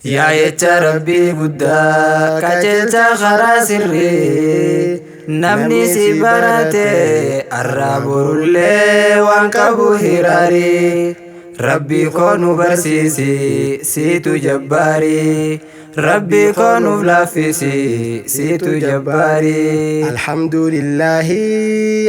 يا يا ربي قدا كجلتا خراسري نمني سبرتي الرابور اللي وانكبو هراري ربي كونو برسيسي سيتو جباري ربي كونو بلافيسي سيتو جباري الحمد لله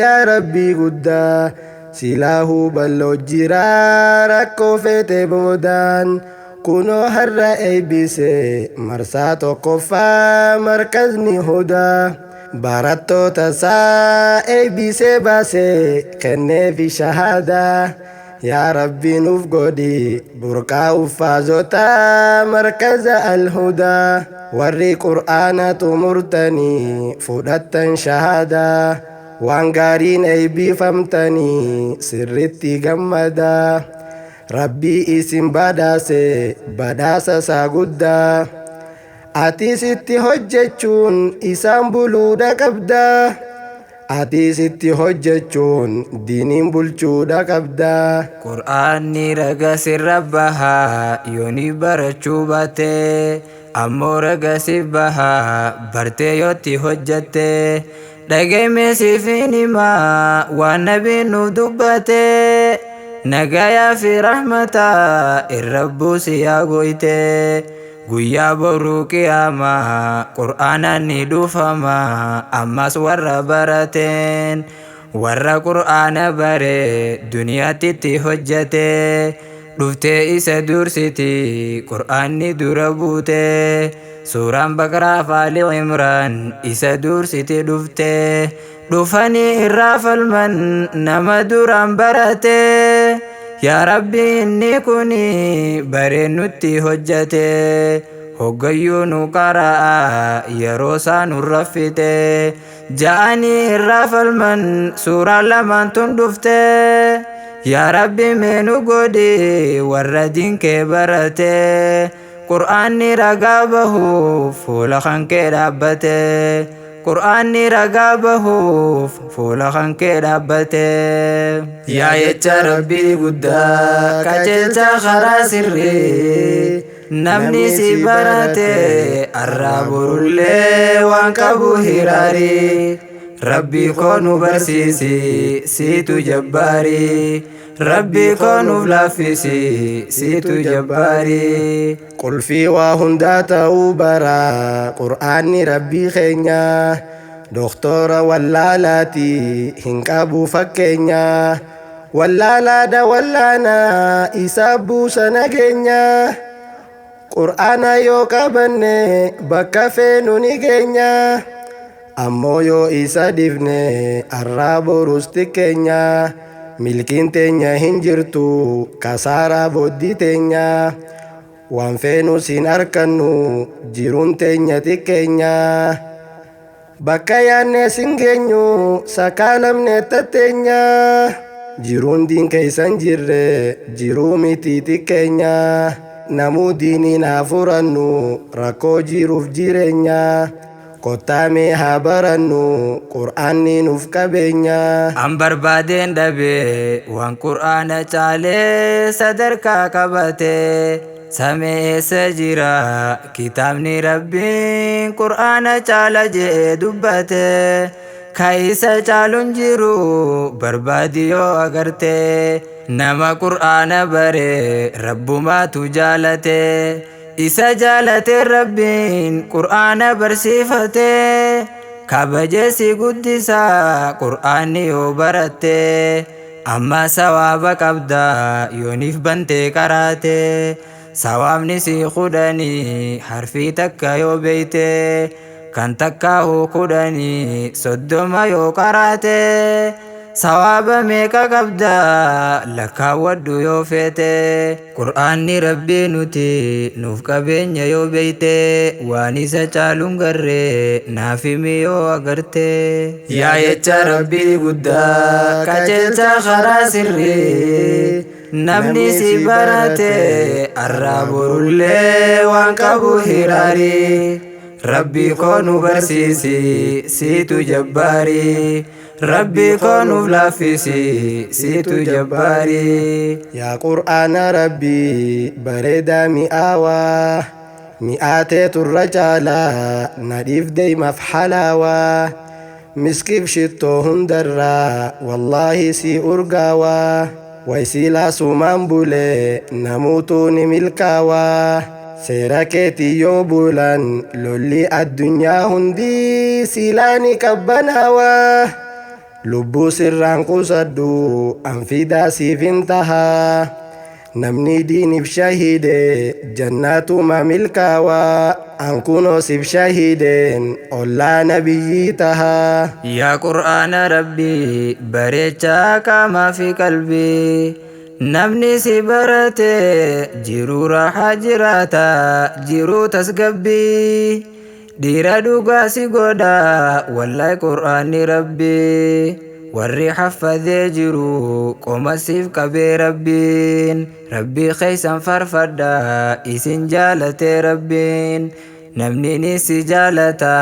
يا ربي قدا سلاه بلو جرارك وفيت بودان كونو هر ايبسي مرساتو قفا مركزني هدى بارتو تسا ايبسي باسي كني في شهادة يا ربي نفقدي بركا وفازوتا مركز الهدى وري قرآن تمرتني فودتا شهادة وانقارين ايبي فمتني سرتي جمدا ربي اسم بداسة ساقودا ati sitti hojjechuun isaan buluudha qabda ati sitti hojjechuun diiniin bulchuudha qabda qur'aanni raga sirra bahaa yooni barachuu baate ammoo raga si bahaa bartee yootti hojjette dhageemee siifin himaa waan nabiin nuuf dubbate nagayaa fi rahmataa irrabbuu si yaa gooyte guyyaa boruu qiyaamaa qur'aanaan ni dhufama ammas warra barateen warra qur'aana bare duniyaatti itti hojjete dhuftee isa dursiti qur'aanni dura buute suuraan Baqaraa fi Ali Imraan isa dursiti dhufte dhufanii irraa falman nama duraan barate yaa rabbi inni kuni bareennutti hojjate hoggayyuu nu qara'a yeroo isaa nu raffite ja'anii irraa falman suuraan lamaan tun dhufte yaa rabbi mee nu godhi warra diinkee barate qur'aanni ragaa bahuuf fuula kan kee dhaabbate qur'aanni ragaa bahuuf fuula kan kee dhaabbate yaa jecha rabbii guddaa qajeelcha karaa sirrii namni si barate arraa borullee waan qabu hiraarii rabbii koo nu barsiisi siitu jabbaarii rabbii koo nuuf laaffisi siitu jabbaarii qulfii waa hundaa ta'uu bara qur'aanni rabbii keenya doktora wallaalaati hin qabu fakkeenya wallaalaadha wallaana isaa buusa nageenya qur'aana yoo qabanne bakka feenu ni geenya ammoo yoo isa dhifne arraa borusti keenya milkiin teenya hin jirtu kasaaraa booddii teenya waan feenu siin arkannu jiruun teenya xiqqeenya bakka yaanne sin geenyu sakaalamne tatteenya jiruun diin keeysan jirre jiruu miti xiqqeenya namuu diiniin haa furannu rakkoo jiruuf jireenya kottaamee haa barannu qur'aanni nuuf qabeenya an barbaadeen dhabe waan qur'aana caalee sadarkaa qabate samee eessa jira kitaabni rabbiin qur'aana caala jee dubbate ka isa caaluun jiru barbaadi yoo agarte nama qur'aana bare rabbumaatu jaalate isa jaalate rabbiin qur'aana barsiifate kabajeesi guddisa qur'aanni yoo baratte amma sawaaba qabda yooniif bante karaate sawaabni si kudhanii harfii takka yoo beeyte kan takka kudhanii 30 yoo karaate sawaaba meeqa qabda lakkaawwadhu yoo feete qur'aanni rabbii nuti nuuf qabeenya yoo beeyte waan isa caaluun garree naaf himi yoo agarte yaa jecha rabbii guddaa qajeelcha karaa sirrii namni si barate arraa borullee waan qabu hiraarii Rabbii koo nu barsiisi siitu jabbaari. Rabbii koo nuuf laaffisi siitu jabbaari. yaa qur'aana rabbii bareedaa mi'aawaa mi'aatee turra caalaa nadhiif deeymaaf halaawaa miskiif shittoo hundarraa wallaahi si urgaawaa waysii laasumaan bulee namuutuu ni milkaawaa seera keetii yoo bulan lolli addunyaa hundii siilaani qabbanaawaa lubbuu sirraan qusadhu anfidaa siif hin tahaa namni diiniif shahiide jannaatuma milkaawaa ankunoo siif shahiideen ollaa nabiyyii tahaa. yaa qur'aana rabbii bareechaa qaamaa fi qalbii namni si barate jiruu raaxaa jiraata jiruu tasgabbii dhiira dhugaa si godha wallaahi qur'aanni rabbii warri haffadhee jiru qoma siif qabee rabbiin rabbii keeysan farfadha isin jaalate rabbiin namni ni si jaalata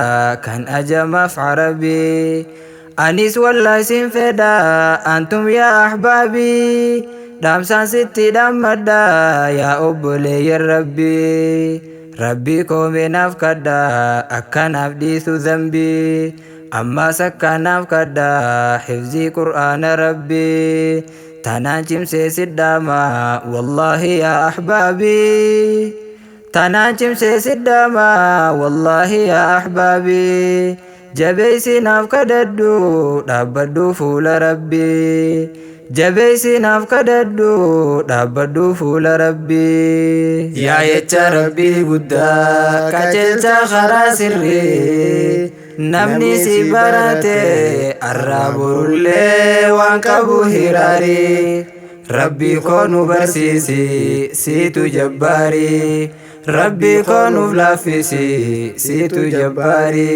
kan ajamaaf arabii anis wallaahi sin fedha antum yaa ahbaabii dhaamsaan sitti dhammadha yaa obboleeyyan rabbii rabbii koomeenaaf kadha akkanaaf dhiisu dhanbii ammaas akkanaaf kadha hifzii qur'aana rabbii tanaan cimsee sidhaama wallaahi yaa ahbaabii tanaan cimsee sidhaama wallaahi yaa ahbaabii jabeeysinaaf kadhadhu dhaabbadhu fuula rabbii jabeeysinaaf kadhadhu dhaabbadhu fuula rabbii yaa jecha rabbii guddaa qajeelcha karaa sirrii namni si barate arraa borullee waan qabu hiraarii rabbii koo nu barsiisi siitu jabbaari rabbii koo nuuf laaffisi siitu jabbaari.